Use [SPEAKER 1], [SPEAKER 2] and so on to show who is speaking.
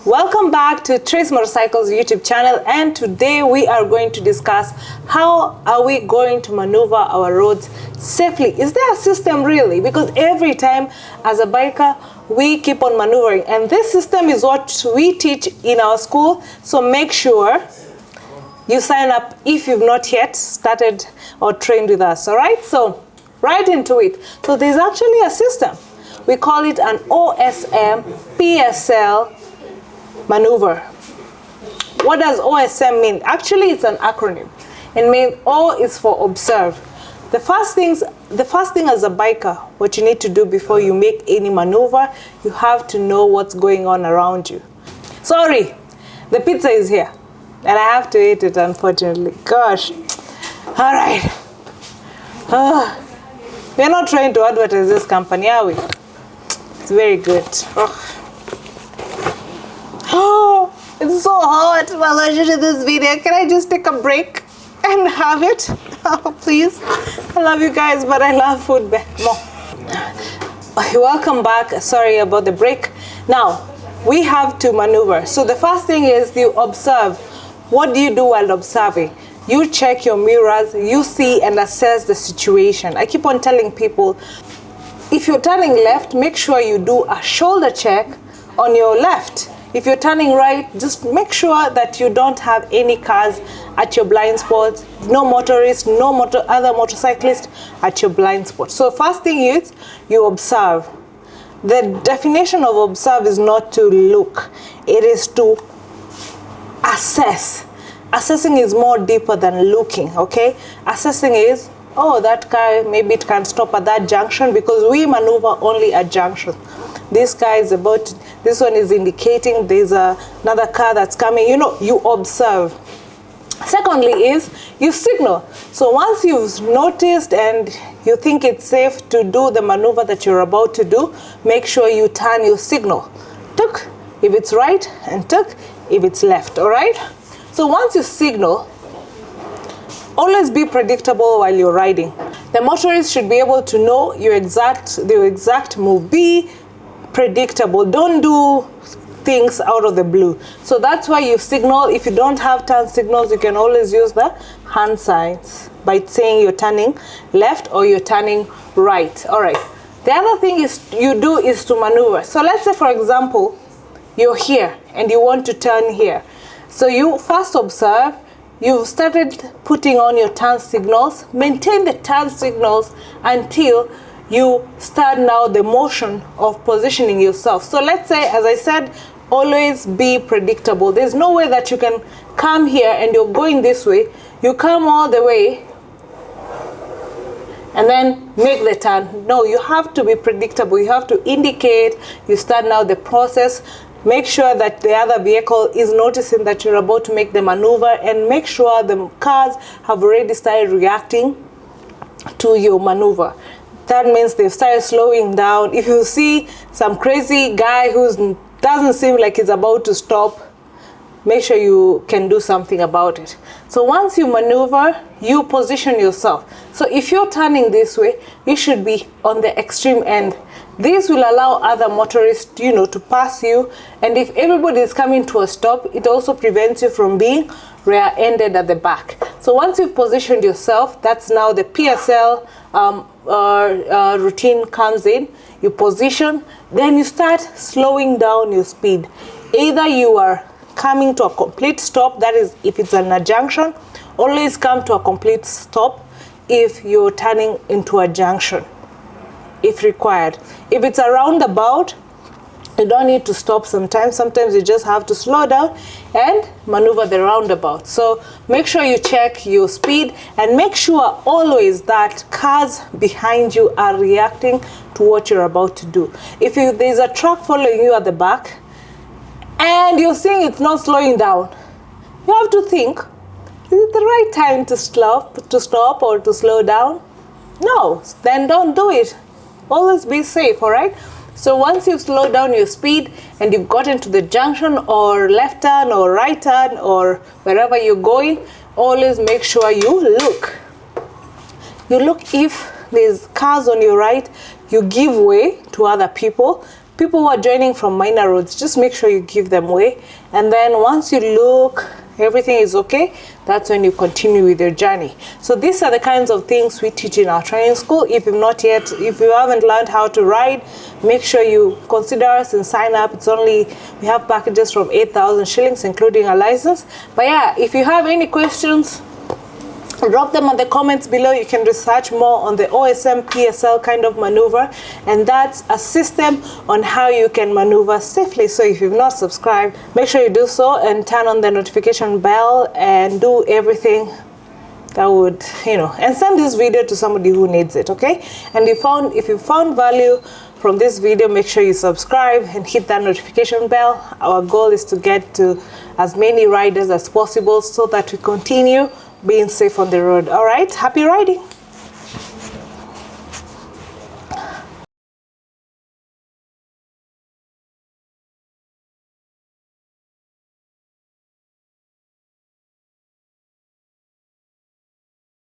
[SPEAKER 1] Welcome back to Trace Motorcycles YouTube channel, and today we are going to discuss how are we going to maneuver our roads safely. Is there a system really? Because every time as a biker we keep on maneuvering, and this system is what we teach in our school, so make sure you sign up if you've not yet started or trained with us. All right, so right into it. So there's actually a system, we call it an OSM PSL maneuver. What does OSM mean? Actually, it's an acronym. It means O is for observe. The first thing as a biker, what you need to do before you make any maneuver, you have to know what's going on around you. Sorry, the pizza is here and I have to eat it, unfortunately. Gosh. All right. We're not trying to advertise this company, are we? It's very good. Oh, it's so hot while I shoot this video. Can I just take a break and have it? Oh, please. I love you guys, but I love food more. Welcome back. Sorry about the break. Now, we have to maneuver. So the first thing is you observe. What do you do while observing? You check your mirrors, you see and assess the situation. I keep on telling people, if you're turning left, make sure you do a shoulder check on your left. If you're turning right, just make sure that you don't have any cars at your blind spots, no motorists, no other motorcyclists at your blind spot. So first thing is you observe. The definition of observe is not to look, it is to assess. Assessing is more deeper than looking, okay? Assessing is, oh, that car, maybe it can stop at that junction, because we maneuver only at junction. This guy is this one is indicating there's another car that's coming. You know, you observe. Secondly is you signal. So once you've noticed and you think it's safe to do the maneuver that you're about to do, make sure you turn your signal. Tuk if it's right and tuk if it's left, all right? So once you signal, always be predictable while you're riding. The motorist should be able to know the exact move. Be predictable. Don't do things out of the blue. So that's why you signal. If you don't have turn signals, you can always use the hand signs by saying you're turning left or you're turning right. All right. The other thing you do is to maneuver. So let's say, for example, you're here and you want to turn here. So you first observe. You've started putting on your turn signals. Maintain the turn signals until you start now the motion of positioning yourself. So let's say, as I said, always be predictable. There's no way that you can come here and you're going this way. You come all the way and then make the turn. No, you have to be predictable. You have to indicate. You start now the process. Make sure that the other vehicle is noticing that you're about to make the maneuver, and make sure the cars have already started reacting to your maneuver. That means they've started slowing down. If you see some crazy guy who doesn't seem like he's about to stop, make sure you can do something about it. So once you maneuver, you position yourself. So if you're turning this way, you should be on the extreme end. This will allow other motorists, to pass you. And if everybody is coming to a stop, it also prevents you from being rear-ended at the back. So once you've positioned yourself, that's now the PSL routine comes in. You position, then you start slowing down your speed. Either you are coming to a complete stop, that is if it's an junction, always come to a complete stop if you're turning into a junction, if required. If it's a roundabout, you don't need to stop sometimes you just have to slow down and maneuver the roundabout. So make sure you check your speed and make sure always that cars behind you are reacting to what you're about to do. If there's a truck following you at the back and you're seeing it's not slowing down, you have to think, is it the right time to stop or to slow down? No, then don't do it. Always be safe, all right? So once you've slowed down your speed and you've gotten to the junction or left turn or right turn or wherever you're going, always make sure you look. You look if there's cars on your right, you give way to other people. people who are joining from minor roads, just make sure you give them way. And then once you look, everything is okay, that's when you continue with your journey. So these are the kinds of things we teach in our training school. If you haven't learned how to ride, make sure you consider us and sign up. We have packages from 8,000 shillings, including a license. But yeah, if you have any questions, drop them in the comments below. You can research more on the OSM PSL kind of maneuver, and that's a system on how you can maneuver safely. So if you've not subscribed, make sure you do so and turn on the notification bell and do everything that would, and send this video to somebody who needs it, okay? And if you found value from this video, make sure you subscribe and hit that notification bell. Our goal is to get to as many riders as possible so that we continue being safe on the road. All right, happy riding.